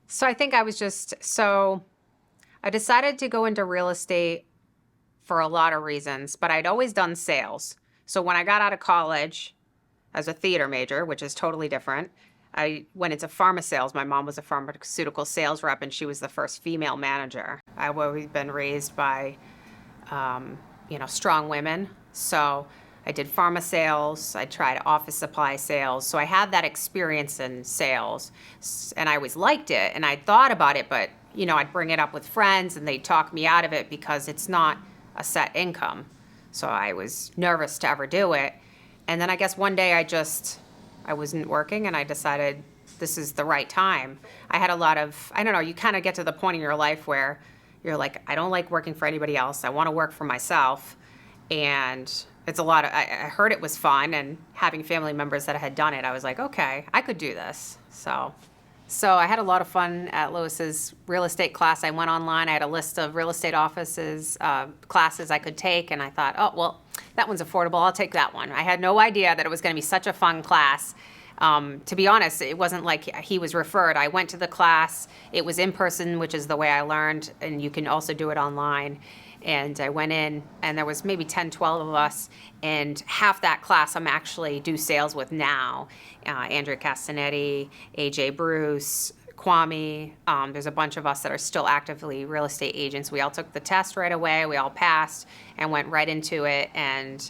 So I think I decided to go into real estate for a lot of reasons, but I'd always done sales. So when I got out of college as a theater major, which is totally different, I went into pharma sales. My mom was a pharmaceutical sales rep, and she was the first female manager. I've always been raised by, strong women. So I did pharma sales. I tried office supply sales. So I had that experience in sales, and I always liked it. And I thought about it, but I'd bring it up with friends, and they'd talk me out of it because it's not a set income. So I was nervous to ever do it. And then I guess one day I wasn't working, and I decided this is the right time. I had a lot of, I don't know, you kind of get to the point in your life where you're like, I don't like working for anybody else. I want to work for myself. And it's a lot of, I heard it was fun, and having family members that had done it, I was like, okay, I could do this. So I had a lot of fun at Lewis's real estate class. I went online. I had a list of real estate offices, classes I could take, and I thought, oh, well, that one's affordable. I'll take that one. I had no idea that it was going to be such a fun class. To be honest, it wasn't like he was referred. I went to the class. It was in person, which is the way I learned, and you can also do it online. And I went in, and there was maybe 10, 12 of us, and half that class I'm actually do sales with now. Andrea Castanetti, AJ Bruce, Kwame. There's a bunch of us that are still actively real estate agents. We all took the test right away. We all passed and went right into it, and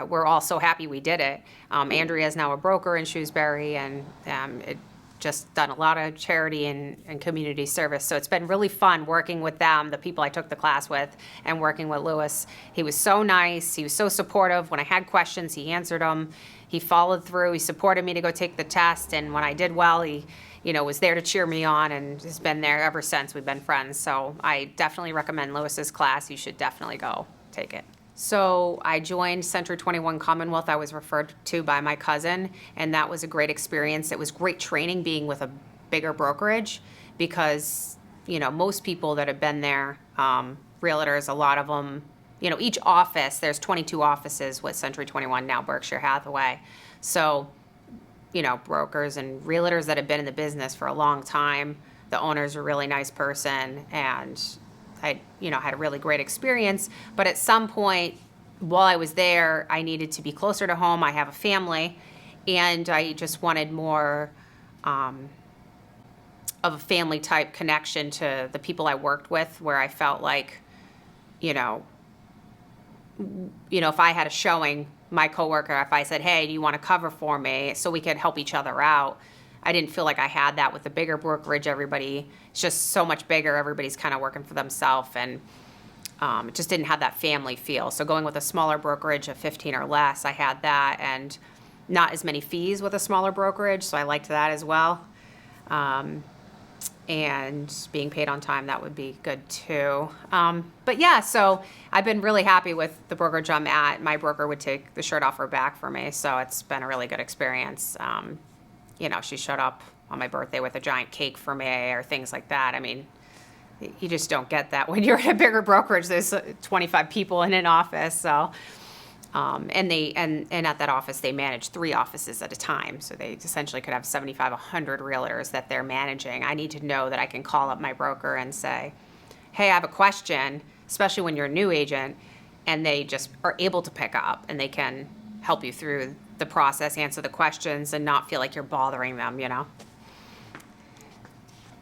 we're all so happy we did it. Andrea is now a broker in Shrewsbury, and it just done a lot of charity and community service. So it's been really fun working with them, the people I took the class with, and working with Lewis. He was so nice. He was so supportive. When I had questions, he answered them. He followed through. He supported me to go take the test. And when I did well, he was there to cheer me on, and has been there ever since. We've been friends. So I definitely recommend Lewis's class. You should definitely go take it. So I joined Century 21 Commonwealth. I was referred to by my cousin, and that was a great experience. It was great training being with a bigger brokerage because, most people that have been there, realtors, a lot of them, each office, there's 22 offices with Century 21, now Berkshire Hathaway. So, brokers and realtors that have been in the business for a long time. The owner's a really nice person, and I, had a really great experience. But at some point while I was there, I needed to be closer to home. I have a family, and I just wanted more of a family type connection to the people I worked with, where I felt like, if I had a showing, my coworker, if I said, hey, do you want to cover for me so we could help each other out? I didn't feel like I had that with the bigger brokerage. Everybody, it's just so much bigger. Everybody's kind of working for themselves, and it just didn't have that family feel. So going with a smaller brokerage of 15 or less, I had that, and not as many fees with a smaller brokerage, so I liked that as well. And being paid on time, that would be good too. But yeah, so I've been really happy with the brokerage I'm at. My broker would take the shirt off her back for me, so it's been a really good experience. She showed up on my birthday with a giant cake for me, or things like that. I mean, you just don't get that when you're at a bigger brokerage. There's 25 people in an office, so and at that office they manage 3 offices at a time, so they essentially could have 75, 100 realtors that they're managing. I need to know that I can call up my broker and say, hey, I have a question, especially when you're a new agent, and they just are able to pick up, and they can help you through the process, answer the questions, and not feel like you're bothering them,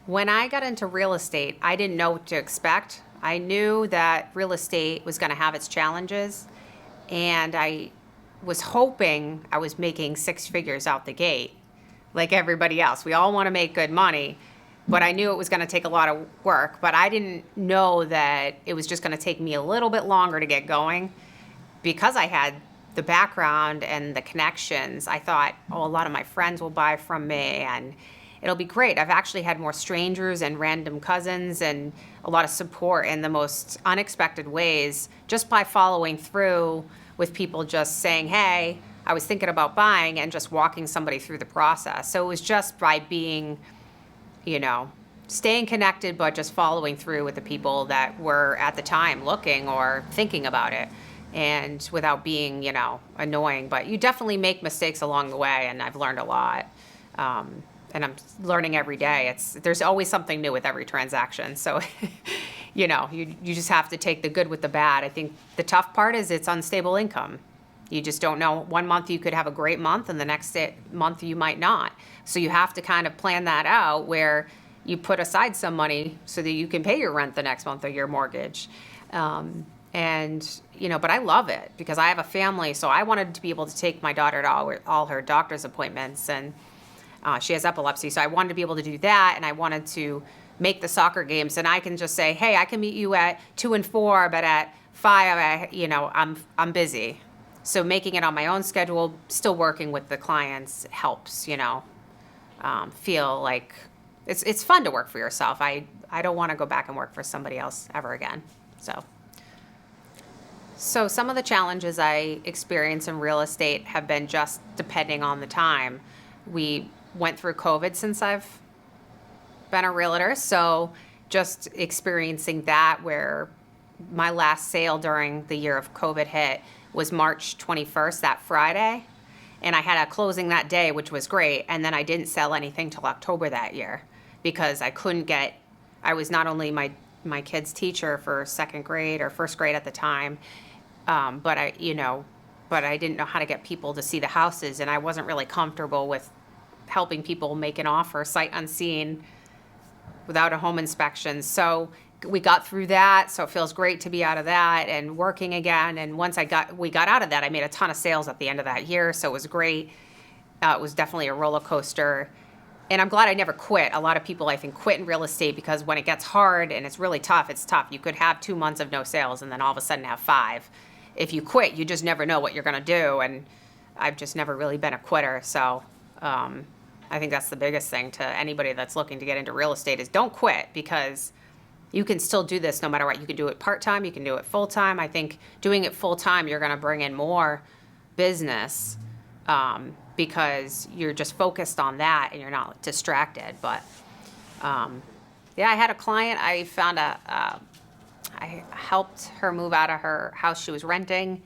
When I got into real estate, I didn't know what to expect. I knew that real estate was going to have its challenges, and I was hoping I was making 6 figures out the gate, like everybody else. We all want to make good money, but I knew it was going to take a lot of work, but I didn't know that it was just going to take me a little bit longer to get going. Because I had the background and the connections, I thought, a lot of my friends will buy from me, and it'll be great. I've actually had more strangers and random cousins, and a lot of support in the most unexpected ways, just by following through with people just saying, hey, I was thinking about buying, and just walking somebody through the process. So it was just by being, staying connected, but just following through with the people that were at the time looking or thinking about it. And without being, annoying. But you definitely make mistakes along the way, and I've learned a lot. and I'm learning every day. There's always something new with every transaction. So, you just have to take the good with the bad. I think the tough part is it's unstable income. You just don't know. One month you could have a great month, and the next month you might not. So you have to kind of plan that out, where you put aside some money so that you can pay your rent the next month or your mortgage. But I love it because I have a family, so I wanted to be able to take my daughter to all her doctor's appointments, and she has epilepsy, so I wanted to be able to do that, and I wanted to make the soccer games, and I can just say, hey, I can meet you at 2 and 4, but at 5, I'm busy. So making it on my own schedule, still working with the clients helps, feel like it's fun to work for yourself. I don't want to go back and work for somebody else ever again. So some of the challenges I experience in real estate have been just depending on the time. We went through COVID since I've been a realtor, so just experiencing that, where my last sale during the year of COVID hit was March 21st, that Friday, and I had a closing that day, which was great, and then I didn't sell anything till October that year because I was not only my kid's teacher for second grade or first grade at the time, but I didn't know how to get people to see the houses, and I wasn't really comfortable with helping people make an offer sight unseen without a home inspection. So we got through that, so it feels great to be out of that and working again. And once we got out of that, I made a ton of sales at the end of that year, so it was great. It was definitely a roller coaster. And I'm glad I never quit. A lot of people, I think, quit in real estate because when it gets hard and it's really tough, it's tough. You could have 2 months of no sales and then all of a sudden have 5. If you quit, you just never know what you're going to do. And I've just never really been a quitter. So I think that's the biggest thing to anybody that's looking to get into real estate is don't quit, because you can still do this no matter what. You can do it part-time, you can do it full-time. I think doing it full-time, you're going to bring in more business because you're just focused on that and you're not distracted. But I had a client. I found I helped her move out of her house she was renting,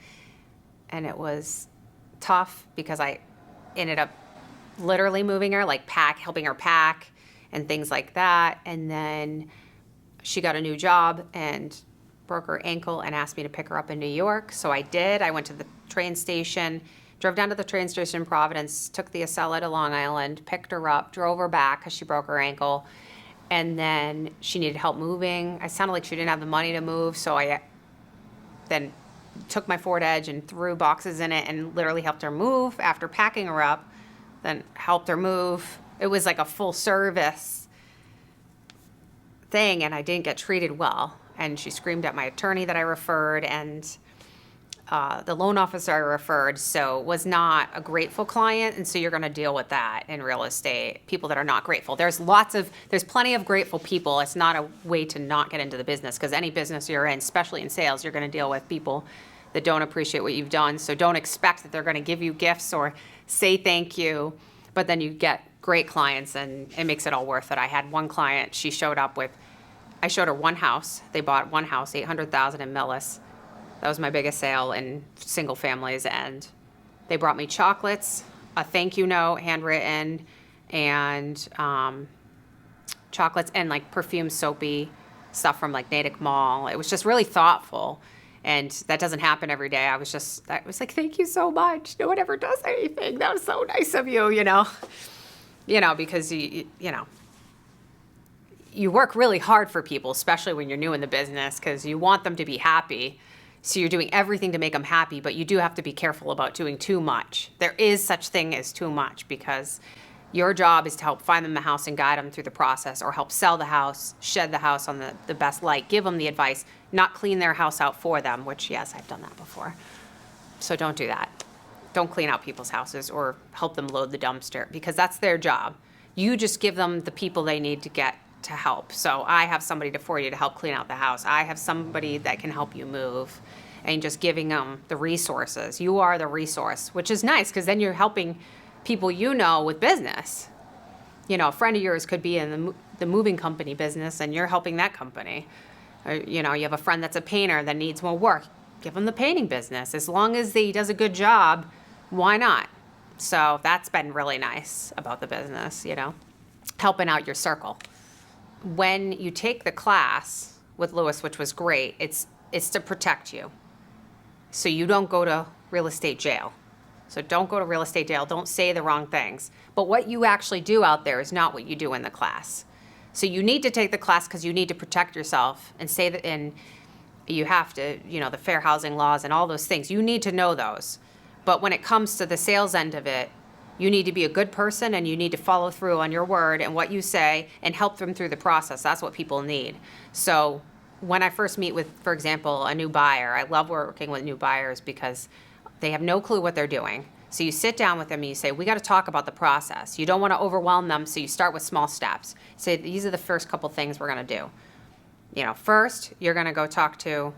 and it was tough because I ended up literally moving her, like helping her pack and things like that. And then she got a new job and broke her ankle and asked me to pick her up in New York. So I did. I went to the train station, drove down to the train station in Providence, took the Acela to Long Island, picked her up, drove her back because she broke her ankle. And then she needed help moving. I sounded like she didn't have the money to move, so I then took my Ford Edge and threw boxes in it and literally helped her move after packing her up, then helped her move. It was like a full service thing, and I didn't get treated well. And she screamed at my attorney that I referred, and the loan officer I referred, so was not a grateful client. And so you're going to deal with that in real estate, people that are not grateful. There's plenty of grateful people. It's not a way to not get into the business, because any business you're in, especially in sales, you're going to deal with people that don't appreciate what you've done. So don't expect that they're going to give you gifts or say thank you, but then you get great clients and it makes it all worth it. I had one client, she showed up with, I showed her one house. They bought one house, $800,000 in Millis. That was my biggest sale in single families, and they brought me chocolates, a thank you note handwritten, and chocolates and like perfume soapy stuff from like Natick Mall. It was just really thoughtful, and that doesn't happen every day. I was like, thank you so much. No one ever does anything. That was so nice of you, because you work really hard for people, especially when you're new in the business, because you want them to be happy. So you're doing everything to make them happy, but you do have to be careful about doing too much. There is such thing as too much, because your job is to help find them the house and guide them through the process, or help sell the house, shed the house on the best light, give them the advice, not clean their house out for them, which, yes, I've done that before. So don't do that. Don't clean out people's houses or help them load the dumpster, because that's their job. You just give them the people they need to get to help. So I have somebody for you to help clean out the house. I have somebody that can help you move, and just giving them the resources. You are the resource, which is nice, because then you're helping people with business. A friend of yours could be in the moving company business, and you're helping that company. Or, you have a friend that's a painter that needs more work. Give them the painting business. As long as he does a good job, why not? So that's been really nice about the business, helping out your circle. When you take the class with Lewis, which was great, it's to protect you. So you don't go to real estate jail. So don't go to real estate jail. Don't say the wrong things. But what you actually do out there is not what you do in the class. So you need to take the class because you need to protect yourself and say that, and you have to, the fair housing laws and all those things. You need to know those. But when it comes to the sales end of it, you need to be a good person and you need to follow through on your word and what you say and help them through the process. That's what people need. So when I first meet with, for example, a new buyer, I love working with new buyers because they have no clue what they're doing. So you sit down with them and you say, we got to talk about the process. You don't want to overwhelm them, so you start with small steps. Say, these are the first couple things we're going to do. First, you're going to go talk to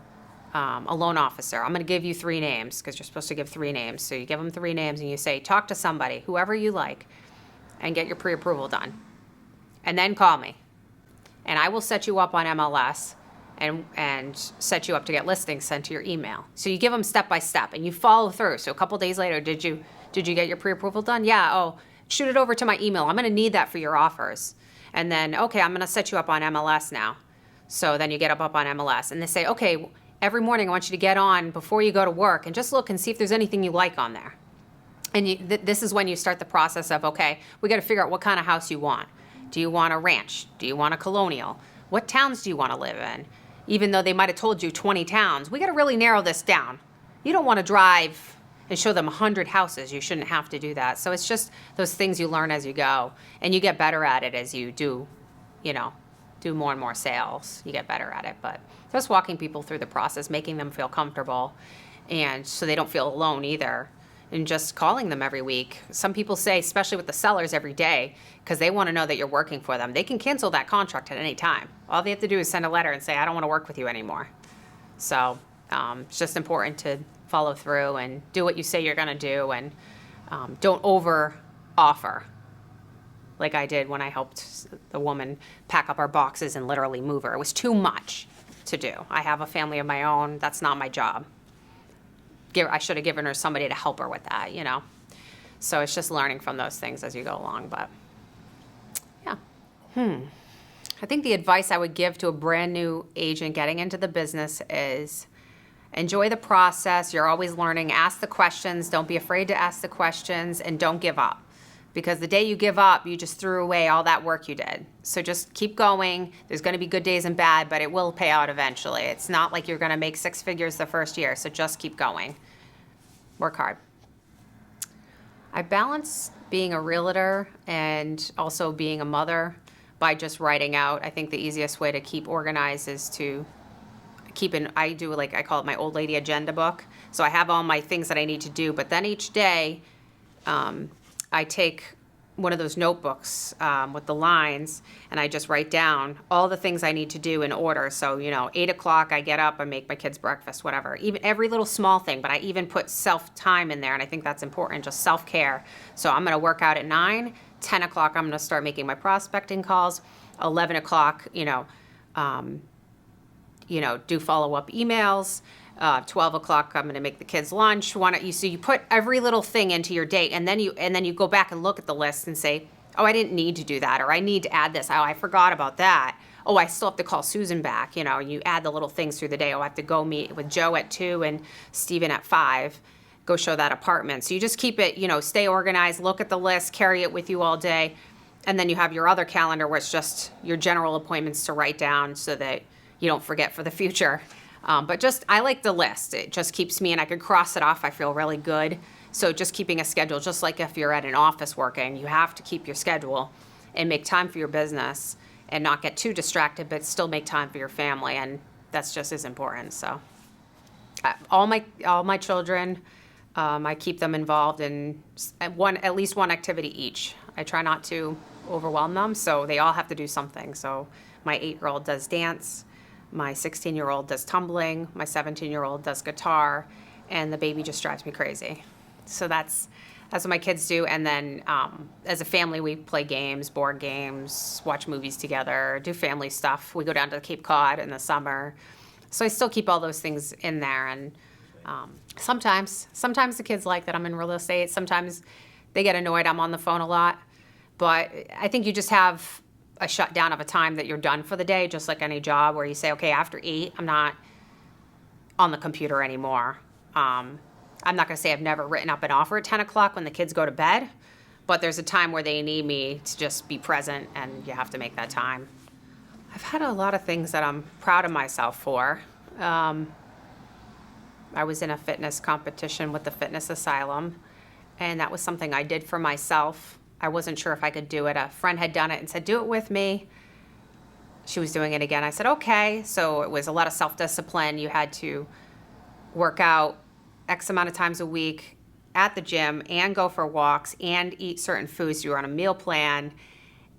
a loan officer. I'm going to give you 3 names because you're supposed to give 3 names. So you give them 3 names and you say, talk to somebody, whoever you like, and get your pre-approval done. And then call me. And I will set you up on MLS and set you up to get listings sent to your email. So you give them step by step and you follow through. So a couple days later, did you get your pre-approval done? Yeah. Oh, shoot it over to my email. I'm going to need that for your offers. And then, okay, I'm going to set you up on MLS now. So then you get up on MLS and they say, okay, every morning I want you to get on before you go to work and just look and see if there's anything you like on there. And this is when you start the process of, okay, we got to figure out what kind of house you want. Do you want a ranch? Do you want a colonial? What towns do you want to live in? Even though they might have told you 20 towns, we got to really narrow this down. You don't want to drive and show them 100 houses. You shouldn't have to do that. So it's just those things you learn as you go, and you get better at it as you do more and more sales. You get better at it, but just walking people through the process, making them feel comfortable, and so they don't feel alone either, and just calling them every week. Some people say, especially with the sellers, every day, because they want to know that you're working for them. They can cancel that contract at any time. All they have to do is send a letter and say, I don't want to work with you anymore. So it's just important to follow through and do what you say you're going to do, and don't over offer like I did when I helped the woman pack up our boxes and literally move her. It was too much to do. I have a family of my own. That's not my job. I should have given her somebody to help her with that, So it's just learning from those things as you go along, but yeah. I think the advice I would give to a brand new agent getting into the business is enjoy the process. You're always learning. Ask the questions. Don't be afraid to ask the questions, and don't give up. Because the day you give up, you just threw away all that work you did. So just keep going. There's going to be good days and bad, but it will pay out eventually. It's not like you're going to make 6 figures the first year, so just keep going. Work hard. I balance being a realtor and also being a mother by just writing out. I think the easiest way to keep organized is to I call it my old lady agenda book. So I have all my things that I need to do, but then each day, I take one of those notebooks with the lines, and I just write down all the things I need to do in order. So, 8 o'clock, I get up, I make my kids breakfast, whatever. Even every little small thing, but I even put self-time in there, and I think that's important, just self-care. So I'm going to work out at 9, 10 o'clock, I'm going to start making my prospecting calls, 11 o'clock, do follow-up emails. 12 o'clock, I'm going to make the kids lunch. So you put every little thing into your date, and then you go back and look at the list and say, oh, I didn't need to do that, or I need to add this. Oh, I forgot about that. Oh, I still have to call Susan back. You add the little things through the day. Oh, I have to go meet with Joe at 2 and Stephen at 5. Go show that apartment. So you just keep it, stay organized, look at the list, carry it with you all day. And then you have your other calendar where it's just your general appointments to write down so that you don't forget for the future. But I like the list. It just keeps me, and I can cross it off. I feel really good. So just keeping a schedule, just like if you're at an office working, you have to keep your schedule and make time for your business and not get too distracted, but still make time for your family. And that's just as important. So all my children, I keep them involved in at least one activity each. I try not to overwhelm them, so they all have to do something. So my 8-year-old does dance. My 16-year-old does tumbling, my 17-year-old does guitar, and the baby just drives me crazy. So that's what my kids do. And then as a family, we play games, board games, watch movies together, do family stuff. We go down to Cape Cod in the summer. So I still keep all those things in there. And sometimes the kids like that I'm in real estate. Sometimes they get annoyed I'm on the phone a lot. But I think you just have a shutdown of a time that you're done for the day, just like any job where you say, okay, after 8, I'm not on the computer anymore. I'm not going to say I've never written up an offer at 10 o'clock when the kids go to bed, but there's a time where they need me to just be present, and you have to make that time. I've had a lot of things that I'm proud of myself for. I was in a fitness competition with the Fitness Asylum, and that was something I did for myself. I wasn't sure if I could do it. A friend had done it and said, do it with me. She was doing it again. I said, okay. So it was a lot of self-discipline. You had to work out X amount of times a week at the gym and go for walks and eat certain foods. You were on a meal plan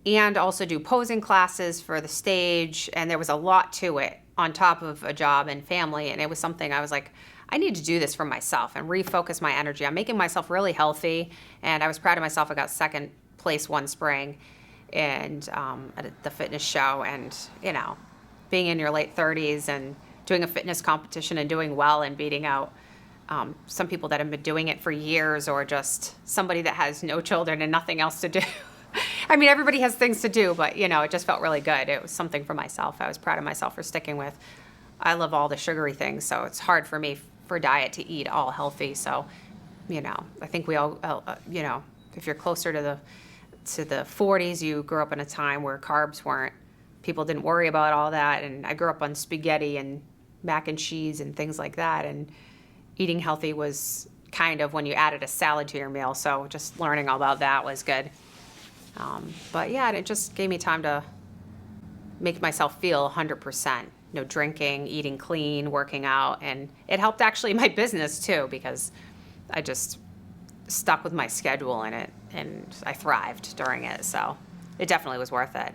and also do posing classes for the stage. And there was a lot to it on top of a job and family. And it was something I was like, I need to do this for myself and refocus my energy. I'm making myself really healthy, and I was proud of myself. I got second place one spring and at the fitness show, and being in your late 30s and doing a fitness competition and doing well and beating out some people that have been doing it for years, or just somebody that has no children and nothing else to do. I mean, everybody has things to do, but it just felt really good. It was something for myself. I was proud of myself for sticking with. I love all the sugary things, so it's hard for me for diet to eat all healthy. So, I think we all, if you're closer to the 40s, you grew up in a time where carbs people didn't worry about all that. And I grew up on spaghetti and mac and cheese and things like that. And eating healthy was kind of when you added a salad to your meal. So just learning all about that was good. But yeah, it just gave me time to make myself feel 100%. Drinking, eating clean, working out, and it helped actually my business too, because I just stuck with my schedule in it and I thrived during it. So it definitely was worth it.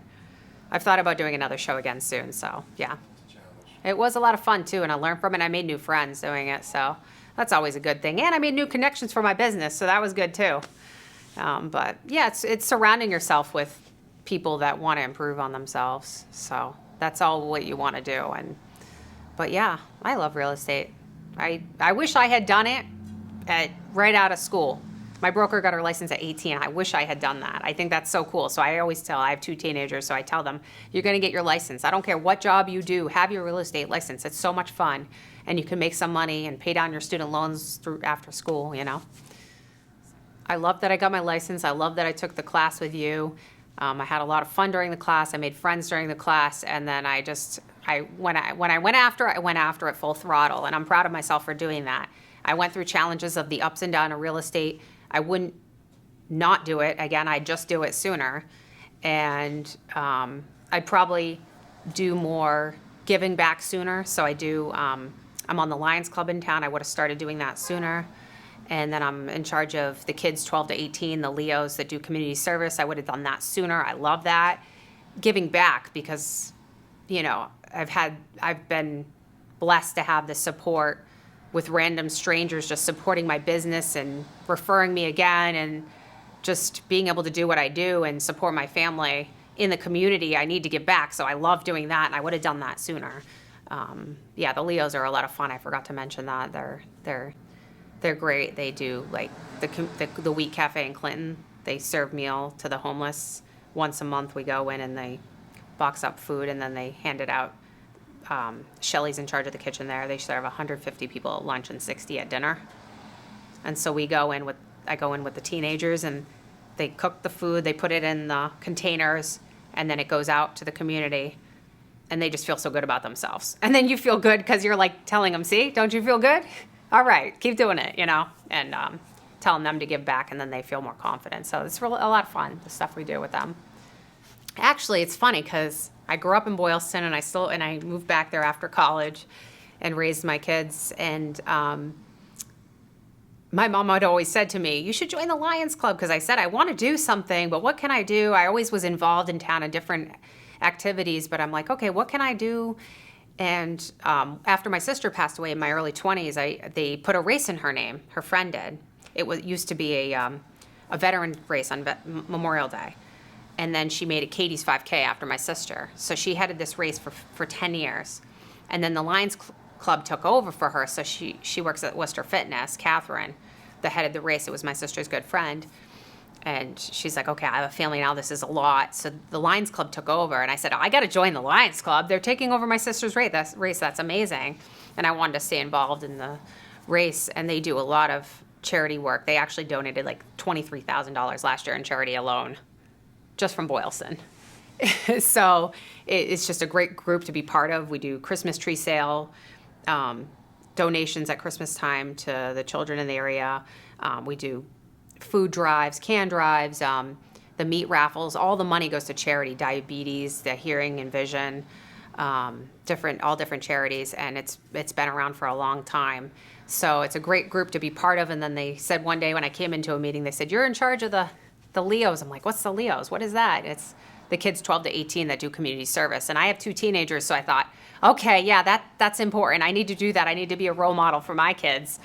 I've thought about doing another show again soon. So yeah, it was a lot of fun too, and I learned from it. I made new friends doing it, so that's always a good thing. And I made new connections for my business, so that was good too. But yeah, it's surrounding yourself with people that want to improve on themselves. So that's all what you want to do. But yeah, I love real estate. I wish I had done it right out of school. My broker got her license at 18. I wish I had done that. I think that's so cool. So I always I have 2 teenagers, so I tell them, you're going to get your license. I don't care what job you do, have your real estate license. It's so much fun. And you can make some money and pay down your student loans through after school, I love that I got my license. I love that I took the class with you. I had a lot of fun during the class. I made friends during the class, and then when I went after it full throttle, and I'm proud of myself for doing that. I went through challenges of the ups and downs of real estate. I wouldn't not do it again. I'd just do it sooner, and I'd probably do more giving back sooner. So I'm on the Lions Club in town. I would have started doing that sooner. And then I'm in charge of the kids 12 to 18, the Leos that do community service. I would have done that sooner. I love that. Giving back because, I've been blessed to have the support with random strangers just supporting my business and referring me again, and just being able to do what I do and support my family in the community. I need to give back. So I love doing that, and I would have done that sooner. Yeah, the Leos are a lot of fun. I forgot to mention that. They're great. They do like the Wheat Cafe in Clinton. They serve meal to the homeless. Once a month we go in and they box up food and then they hand it out. Shelly's in charge of the kitchen there. They serve 150 people at lunch and 60 at dinner. And so I go in with the teenagers and they cook the food. They put it in the containers and then it goes out to the community. And they just feel so good about themselves. And then you feel good because you're like telling them, see, don't you feel good? All right, keep doing it, and telling them to give back, and then they feel more confident. So it's really a lot of fun, the stuff we do with them. Actually, it's funny because I grew up in Boylston, and I moved back there after college and raised my kids. And my mom had always said to me, you should join the Lions Club, because I said, I want to do something, but what can I do? I always was involved in town in different activities, but I'm like, okay, what can I do? And after my sister passed away in my early 20s, they put a race in her name. Her friend did. It used to be a veteran race on Memorial Day. And then she made it Katie's 5K after my sister. So she headed this race for 10 years. And then the Lions Club took over for her. So she works at Worcester Fitness, Catherine, the head of the race. It was my sister's good friend. And she's like, okay, I have a family now. This is a lot. So the Lions Club took over. And I said, oh, I got to join the Lions Club. They're taking over my sister's race. That's amazing. And I wanted to stay involved in the race. And they do a lot of charity work. They actually donated like $23,000 last year in charity alone, just from Boylston. So it's just a great group to be part of. We do Christmas tree sale, donations at Christmas time to the children in the area. We do food drives, can drives, the meat raffles. All the money goes to charity, diabetes, the hearing and vision, all different charities, and it's been around for a long time. So it's a great group to be part of. And then they said one day when I came into a meeting, they said, you're in charge of the Leos. I'm like, what's the Leos? What is that? It's the kids 12 to 18 that do community service. And I have 2 teenagers, so I thought, okay, yeah, that's important. I need to do that. I need to be a role model for my kids.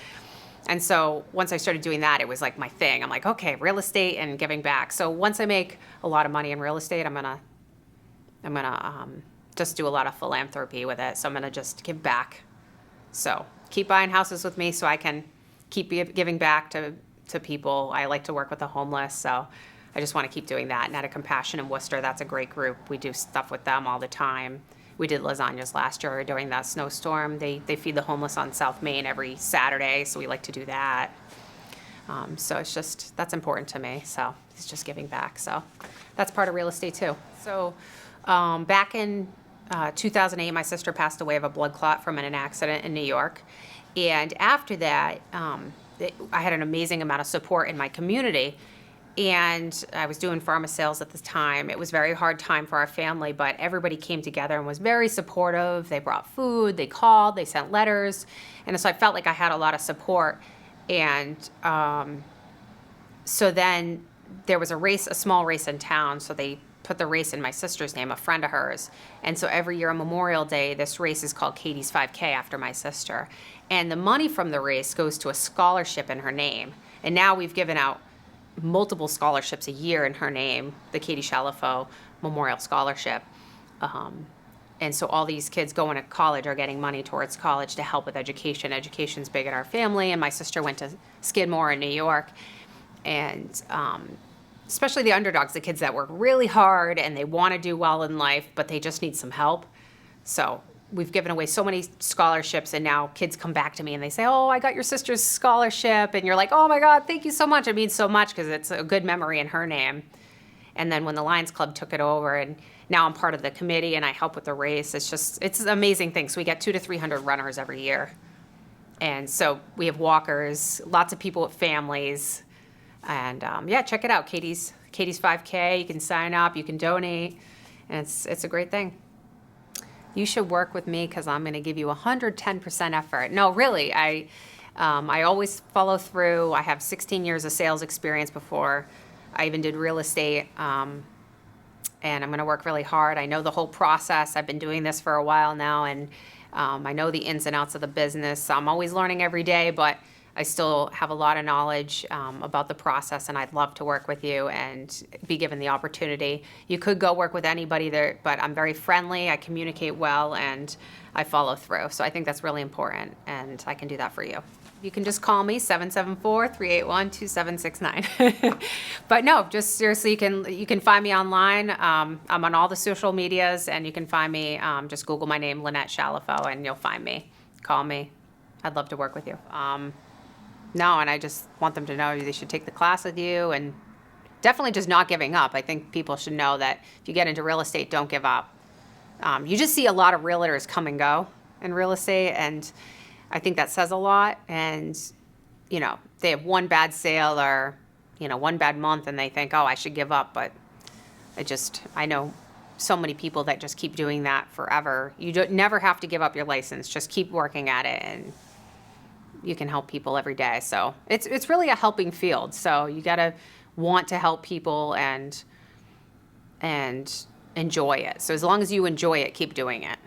And so once I started doing that, it was like my thing. I'm like, okay, real estate and giving back. So once I make a lot of money in real estate, I'm gonna just do a lot of philanthropy with it. So I'm gonna just give back. So keep buying houses with me so I can keep giving back to people. I like to work with the homeless, so I just want to keep doing that. And at a Compassion in Worcester, that's a great group. We do stuff with them all the time. We did lasagnas last year during that snowstorm. They feed the homeless on South Main every Saturday, so we like to do that. So that's important to me. So it's just giving back. So that's part of real estate too. So back in 2008, my sister passed away of a blood clot from an accident in New York. And after that, I had an amazing amount of support in my community. And I was doing pharma sales at the time. It was a very hard time for our family, but everybody came together and was very supportive. They brought food, they called, they sent letters. And so I felt like I had a lot of support. And so then there was a small race in town. So they put the race in my sister's name, a friend of hers. And so every year on Memorial Day, this race is called Katie's 5K after my sister. And the money from the race goes to a scholarship in her name. And now we've given out multiple scholarships a year in her name, the Katie Chalifoux Memorial Scholarship. And so all these kids going to college are getting money towards college to help with education. Education's big in our family, and my sister went to Skidmore in New York. And especially the underdogs, the kids that work really hard and they want to do well in life, but they just need some help. So we've given away so many scholarships, and now kids come back to me and they say, oh, I got your sister's scholarship. And you're like, oh my God, thank you so much. It means so much because it's a good memory in her name. And then when the Lions Club took it over, and now I'm part of the committee and I help with the race, it's an amazing thing. So we get 200 to 300 runners every year. And so we have walkers, lots of people with families. And yeah, check it out, Katie's 5K. You can sign up, you can donate, and it's a great thing. You should work with me because I'm going to give you 110% effort. No, really, I always follow through. I have 16 years of sales experience before I even did real estate, and I'm going to work really hard. I know the whole process. I've been doing this for a while now, and I know the ins and outs of the business. I'm always learning every day, but I still have a lot of knowledge about the process, and I'd love to work with you and be given the opportunity. You could go work with anybody there, but I'm very friendly, I communicate well, and I follow through. So I think that's really important, and I can do that for you. You can just call me, 774-381-2769. But no, just seriously, you can find me online. I'm on all the social medias, and you can find me, just Google my name, Linette Chalifoux, and you'll find me. Call me. I'd love to work with you. No, and I just want them to know they should take the class with you, and definitely just not giving up. I think people should know that if you get into real estate, don't give up. You just see a lot of realtors come and go in real estate, and I think that says a lot. And, they have one bad sale or, one bad month, and they think, oh, I should give up. But I know so many people that just keep doing that forever. You never have to give up your license. Just keep working at it, and you can help people every day. So it's really a helping field. So you got to want to help people and enjoy it. So as long as you enjoy it, keep doing it.